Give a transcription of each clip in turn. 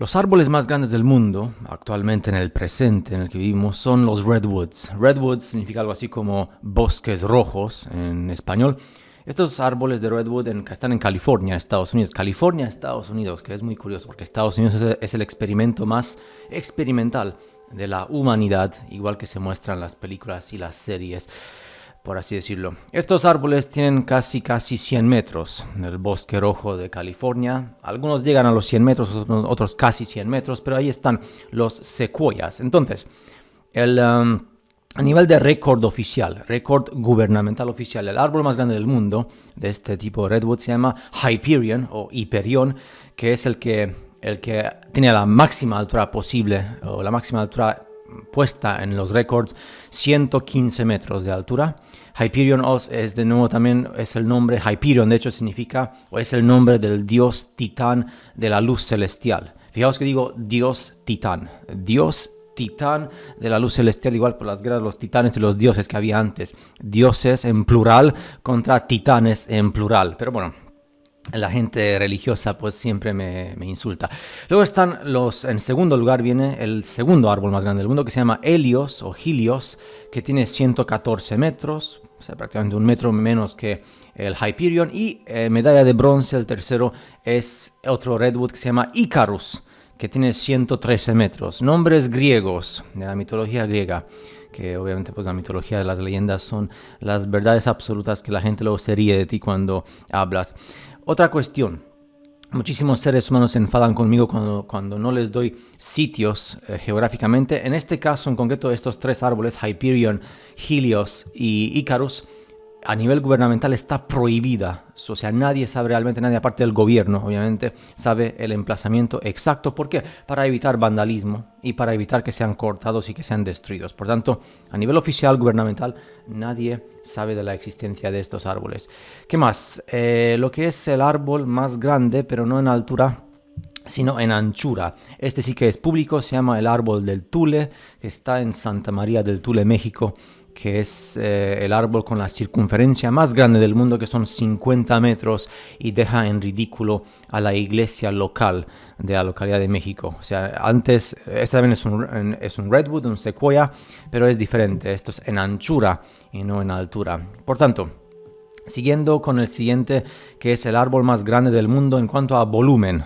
Los árboles más grandes del mundo, actualmente en el presente en el que vivimos, son los redwoods. Redwoods significa algo así como bosques rojos en español. Estos árboles de redwood están en California, Estados Unidos. California, Estados Unidos, que es muy curioso porque Estados Unidos es el experimento más experimental de la humanidad, igual que se muestra en las películas y las series, por así decirlo. Estos árboles tienen casi 100 metros en el bosque rojo de California. Algunos llegan a los 100 metros, otros casi 100 metros, pero ahí están los secuoyas. Entonces, a nivel de récord oficial, récord gubernamental oficial, el árbol más grande del mundo de este tipo de redwood se llama Hyperion o Hiperión, que es el que tiene la máxima altura posible, o la máxima altura puesta en los récords, 115 metros de altura. Hyperion es de nuevo también es el nombre, Hyperion de hecho significa, o es el nombre del dios titán de la luz celestial. Fijaos que digo dios titán de la luz celestial, igual por las guerras de los titanes y los dioses que había antes. Dioses en plural contra titanes en plural. Pero bueno, la gente religiosa pues siempre me insulta. Luego están en segundo lugar viene el segundo árbol más grande del mundo que se llama Helios o Helios, que tiene 114 metros, o sea, prácticamente un metro menos que el Hyperion. Y medalla de bronce, el tercero, es otro redwood que se llama Icarus, que tiene 113 metros. Nombres griegos, de la mitología griega, que obviamente pues la mitología de las leyendas son las verdades absolutas que la gente luego se ríe de ti cuando hablas. Otra cuestión, muchísimos seres humanos se enfadan conmigo cuando no les doy sitios geográficamente. En este caso en concreto, estos tres árboles, Hyperion, Helios y Icarus, a nivel gubernamental está prohibida. O sea, nadie sabe realmente, nadie aparte del gobierno, obviamente, sabe el emplazamiento exacto. ¿Por qué? Para evitar vandalismo y para evitar que sean cortados y que sean destruidos. Por tanto, a nivel oficial gubernamental, nadie sabe de la existencia de estos árboles. ¿Qué más? Lo que es el árbol más grande, pero no en altura, sino en anchura. Este sí que es público, se llama el árbol del Tule, que está en Santa María del Tule, México, que es el árbol con la circunferencia más grande del mundo, que son 50 metros, y deja en ridículo a la iglesia local de la localidad de México. O sea, antes, este también es un redwood, un secuoya, pero es diferente. Esto es en anchura y no en altura. Por tanto, siguiendo con el siguiente, que es el árbol más grande del mundo en cuanto a volumen.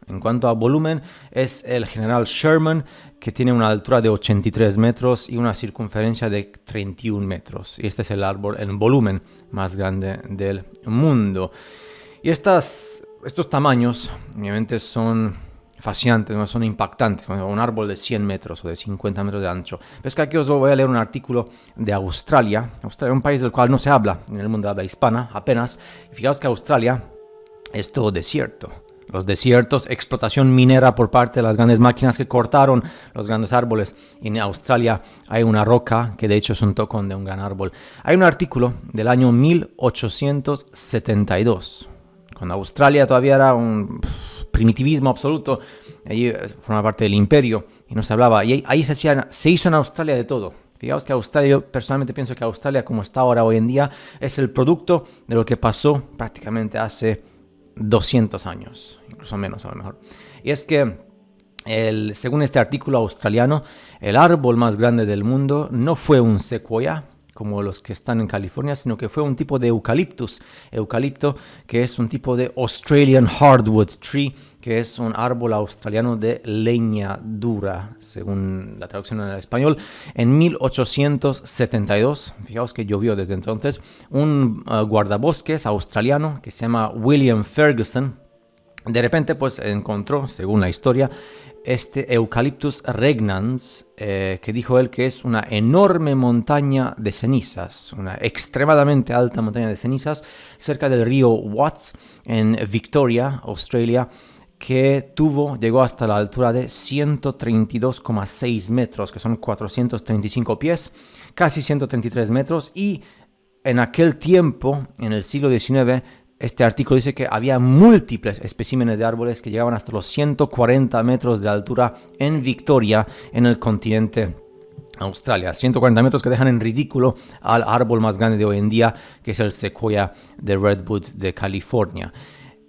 En cuanto a volumen, es el general Sherman, que tiene una altura de 83 metros y una circunferencia de 31 metros. Y este es el árbol en volumen más grande del mundo. Y estos tamaños, obviamente, son fascinantes, ¿no? Son impactantes. Un árbol de 100 metros o de 50 metros de ancho. Pero es que aquí os voy a leer un artículo de Australia. Australia es un país del cual no se habla en el mundo de habla hispana, apenas. Y fijaos que Australia es todo desierto. Los desiertos, explotación minera por parte de las grandes máquinas que cortaron los grandes árboles. En Australia hay una roca que de hecho es un tocón de un gran árbol. Hay un artículo del año 1872, cuando Australia todavía era un primitivismo absoluto. Allí forma parte del imperio y no se hablaba. Y ahí se hizo en Australia de todo. Fijaos que Australia, yo personalmente pienso que Australia, como está ahora hoy en día, es el producto de lo que pasó prácticamente hace 200 años, incluso menos a lo mejor. Y es que, según este artículo australiano, el árbol más grande del mundo no fue un secuoya, como los que están en California, sino que fue un tipo de eucalipto, que es un tipo de Australian hardwood tree, que es un árbol australiano de leña dura, según la traducción en el español. En 1872, fijaos que llovió desde entonces, un guardabosques australiano que se llama William Ferguson, de repente pues encontró, según la historia, este Eucalyptus regnans, que dijo él que es una enorme montaña de cenizas, una extremadamente alta montaña de cenizas, cerca del río Watts, en Victoria, Australia, que llegó hasta la altura de 132,6 metros, que son 435 pies, casi 133 metros, y en aquel tiempo, en el siglo XIX, este artículo dice que había múltiples especímenes de árboles que llegaban hasta los 140 metros de altura en Victoria, en el continente Australia. 140 metros que dejan en ridículo al árbol más grande de hoy en día, que es el secuoya de Redwood de California.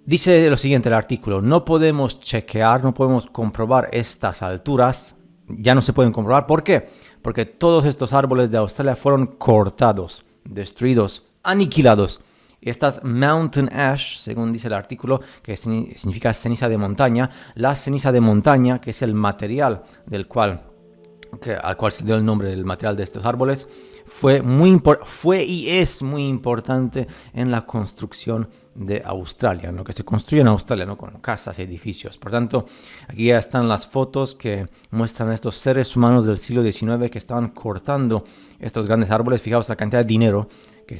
Dice lo siguiente el artículo: no podemos chequear, no podemos comprobar estas alturas, ya no se pueden comprobar. ¿Por qué? Porque todos estos árboles de Australia fueron cortados, destruidos, aniquilados. Y estas mountain ash, según dice el artículo, que significa ceniza de montaña, la ceniza de montaña, que es el material al cual se dio el nombre del material de estos árboles, fue y es muy importante en la construcción de Australia, en lo que se construye en Australia, ¿no? Con casas y edificios. Por tanto, aquí ya están las fotos que muestran a estos seres humanos del siglo XIX que estaban cortando estos grandes árboles. Fijaos la cantidad de dinero que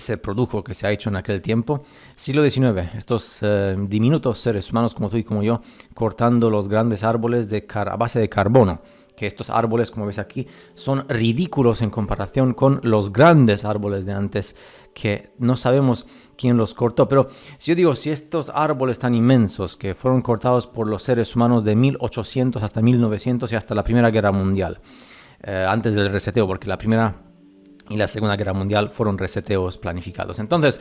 se produjo, que se ha hecho en aquel tiempo. Siglo XIX, estos diminutos seres humanos como tú y como yo, cortando los grandes árboles a base de carbono. Que estos árboles, como ves aquí, son ridículos en comparación con los grandes árboles de antes, que no sabemos quién los cortó. Pero si estos árboles tan inmensos que fueron cortados por los seres humanos de 1800 hasta 1900 y hasta la Primera Guerra Mundial, antes del reseteo, porque la Primera y la Segunda Guerra Mundial fueron reseteos planificados. Entonces,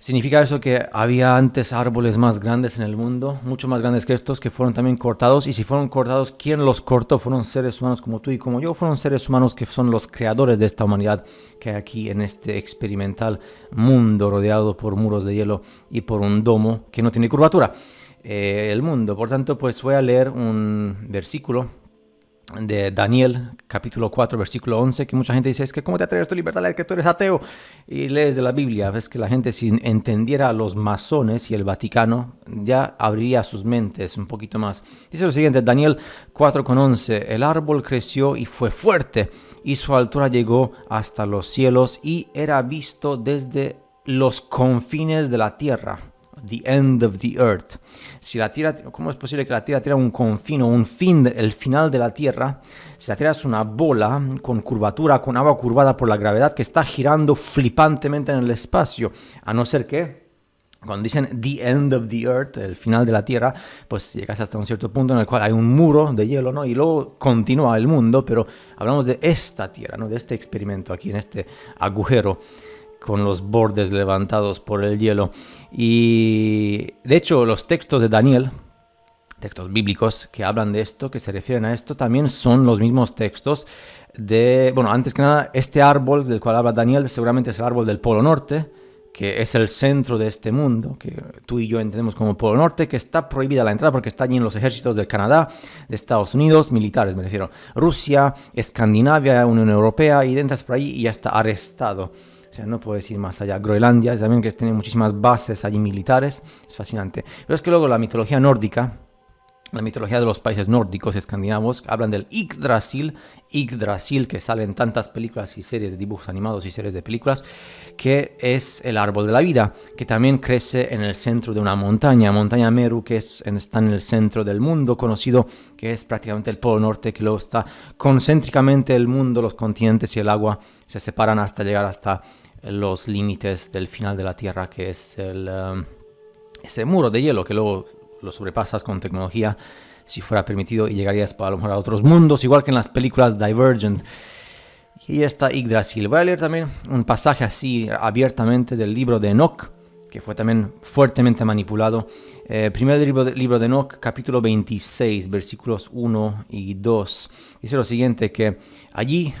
significa eso que había antes árboles más grandes en el mundo, mucho más grandes que estos, que fueron también cortados. Y si fueron cortados, ¿quién los cortó? Fueron seres humanos como tú y como yo. Fueron seres humanos que son los creadores de esta humanidad que hay aquí en este experimental mundo rodeado por muros de hielo y por un domo que no tiene curvatura. El mundo. Por tanto, pues voy a leer un versículo de Daniel, capítulo 4, versículo 11, que mucha gente dice, es que ¿cómo te atreves tú, Libertalya, que tú eres ateo? Y lees de la Biblia, ves que la gente, si entendiera a los masones y el Vaticano, ya abriría sus mentes un poquito más. Dice lo siguiente, Daniel 4:11, el árbol creció y fue fuerte, y su altura llegó hasta los cielos, y era visto desde los confines de la tierra. The end of the earth. Si la tierra, ¿cómo es posible que la tierra tiene un confín o un fin, el final de la tierra? Si la tierra es una bola con curvatura, con agua curvada por la gravedad que está girando flipantemente en el espacio, a no ser que cuando dicen the end of the earth, el final de la tierra, pues llegas hasta un cierto punto en el cual hay un muro de hielo, ¿no? Y luego continúa el mundo, pero hablamos de esta tierra, ¿no? De este experimento aquí en este agujero, con los bordes levantados por el hielo. Y de hecho los textos de Daniel, textos bíblicos que hablan de esto, que se refieren a esto, también son los mismos textos de, antes que nada, este árbol del cual habla Daniel seguramente es el árbol del Polo Norte, que es el centro de este mundo, que tú y yo entendemos como Polo Norte, que está prohibida la entrada porque está allí en los ejércitos del Canadá, de Estados Unidos, militares me refiero, Rusia, Escandinavia, Unión Europea, y entras por ahí y ya está arrestado. O sea, no puedes ir más allá. Groenlandia también, que tiene muchísimas bases allí militares. Es fascinante. Pero es que luego la mitología nórdica, la mitología de los países nórdicos escandinavos, hablan del Yggdrasil, que sale en tantas películas y series de dibujos animados y series de películas, que es el árbol de la vida, que también crece en el centro de una montaña Meru, que está en el centro del mundo conocido, que es prácticamente el Polo Norte, que luego está concéntricamente el mundo, los continentes y el agua se separan hasta llegar hasta los límites del final de la Tierra, que es ese muro de hielo que luego lo sobrepasas con tecnología, si fuera permitido, y llegarías a lo mejor a otros mundos, igual que en las películas Divergent. Y está Yggdrasil. Voy a leer también un pasaje así abiertamente del libro de Enoch, que fue también fuertemente manipulado. Primer libro de Enoch, capítulo 26, versículos 1 y 2. Dice lo siguiente, que allí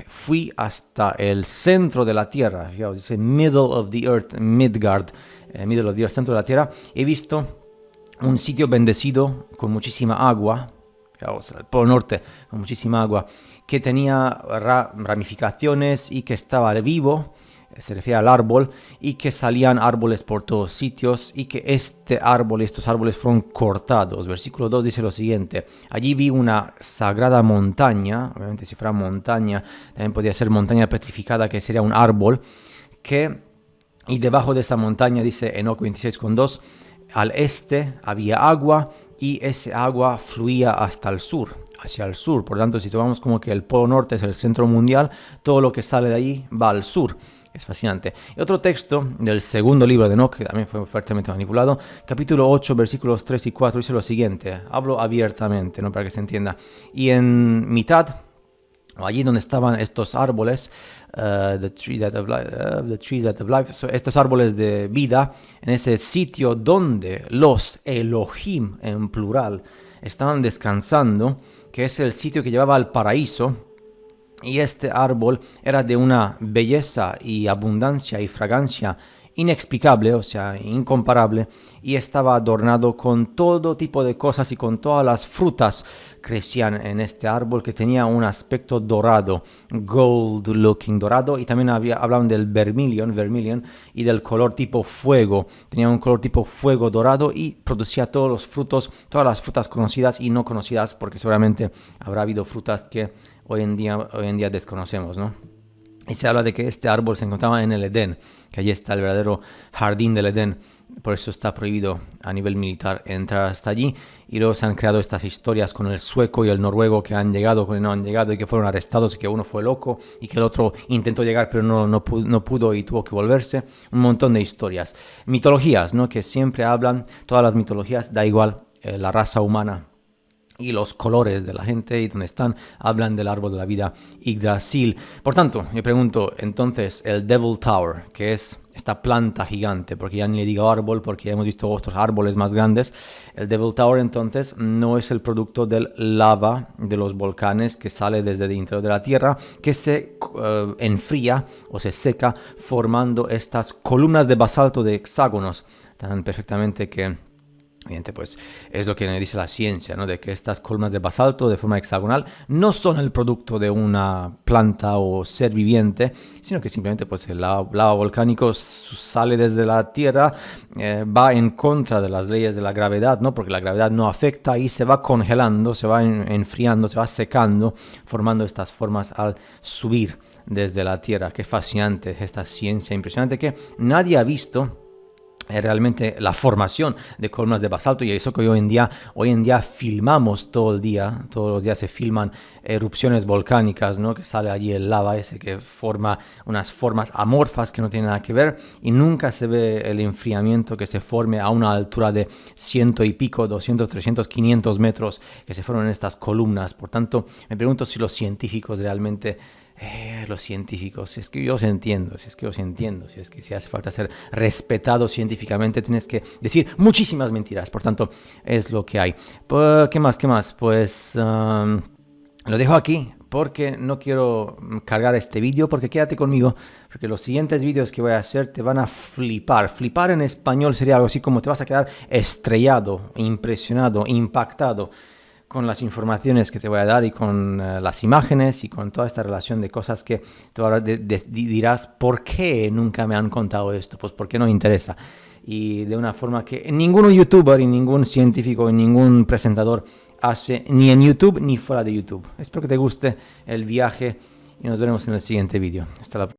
fui hasta el centro de la tierra. Fijaos, dice middle of the earth, Midgard, middle of the earth, centro de la tierra. He visto un sitio bendecido con muchísima agua, fijaos, el Polo Norte, con muchísima agua, que tenía ramificaciones y que estaba vivo, se refiere al árbol, y que salían árboles por todos sitios, y que estos árboles fueron cortados. Versículo 2 dice lo siguiente, allí vi una sagrada montaña, obviamente si fuera montaña, también podría ser montaña petrificada, que sería un árbol, y debajo de esa montaña, dice Enoch 26:2, al este había agua, y ese agua fluía hasta el sur, hacia el sur. Por tanto, si tomamos como que el Polo Norte es el centro mundial, todo lo que sale de ahí va al sur. Es fascinante. Y otro texto del segundo libro de Enoch, que también fue fuertemente manipulado, capítulo 8, versículos 3 y 4, dice lo siguiente. Hablo abiertamente, ¿no? Para que se entienda. Y en mitad o allí donde estaban estos árboles, the trees that of life, estos árboles de vida, en ese sitio donde los Elohim, en plural, estaban descansando, que es el sitio que llevaba al paraíso. Y este árbol era de una belleza y abundancia y fragancia inexplicable, o sea, incomparable, y estaba adornado con todo tipo de cosas y con todas las frutas crecían en este árbol que tenía un aspecto dorado, gold looking, dorado, y también hablaban del vermilion, y del color tipo fuego, tenía un color tipo fuego dorado y producía todos los frutos, todas las frutas conocidas y no conocidas, porque seguramente habrá habido frutas que hoy en día desconocemos, ¿no? Y se habla de que este árbol se encontraba en el Edén, que allí está el verdadero jardín del Edén. Por eso está prohibido a nivel militar entrar hasta allí. Y luego se han creado estas historias con el sueco y el noruego que han llegado, que no han llegado y que fueron arrestados y que uno fue loco y que el otro intentó llegar pero no pudo y tuvo que volverse. Un montón de historias. Mitologías, ¿no? Que siempre hablan, todas las mitologías, da igual la raza humana y los colores de la gente y donde están, hablan del árbol de la vida Yggdrasil. Por tanto, yo pregunto, entonces, el Devil Tower, que es esta planta gigante, porque ya ni le digo árbol, porque ya hemos visto otros árboles más grandes, el Devil Tower entonces no es el producto del lava de los volcanes que sale desde el interior de la Tierra, que se enfría o se seca formando estas columnas de basalto de hexágonos, tan perfectamente que evidente, pues es lo que dice la ciencia, ¿no? De que estas columnas de basalto de forma hexagonal no son el producto de una planta o ser viviente, sino que simplemente pues el lava volcánico sale desde la Tierra, va en contra de las leyes de la gravedad, ¿no? Porque la gravedad no afecta y se va congelando, se va enfriando, se va secando, formando estas formas al subir desde la Tierra. Qué fascinante esta ciencia impresionante que nadie ha visto. Realmente la formación de columnas de basalto, y eso que hoy en día filmamos todo el día, todos los días se filman erupciones volcánicas, ¿no? Que sale allí el lava ese que forma unas formas amorfas que no tienen nada que ver y nunca se ve el enfriamiento que se forme a una altura de 100 y pico, 200, 300, 500 metros que se forman en estas columnas. Por tanto, me pregunto si los científicos realmente si es que yo os entiendo, si es que si hace falta ser respetado científicamente, tienes que decir muchísimas mentiras, por tanto, es lo que hay. ¿Qué más? Pues lo dejo aquí porque no quiero cargar este vídeo, porque quédate conmigo, porque los siguientes vídeos que voy a hacer te van a flipar. Flipar en español sería algo así como te vas a quedar estrellado, impresionado, impactado con las informaciones que te voy a dar y con las imágenes y con toda esta relación de cosas que tú ahora dirás, ¿por qué nunca me han contado esto? Pues porque no me interesa. Y de una forma que ningún youtuber y ningún científico y ningún presentador hace, ni en YouTube ni fuera de YouTube. Espero que te guste el viaje y nos veremos en el siguiente vídeo. Hasta la próxima.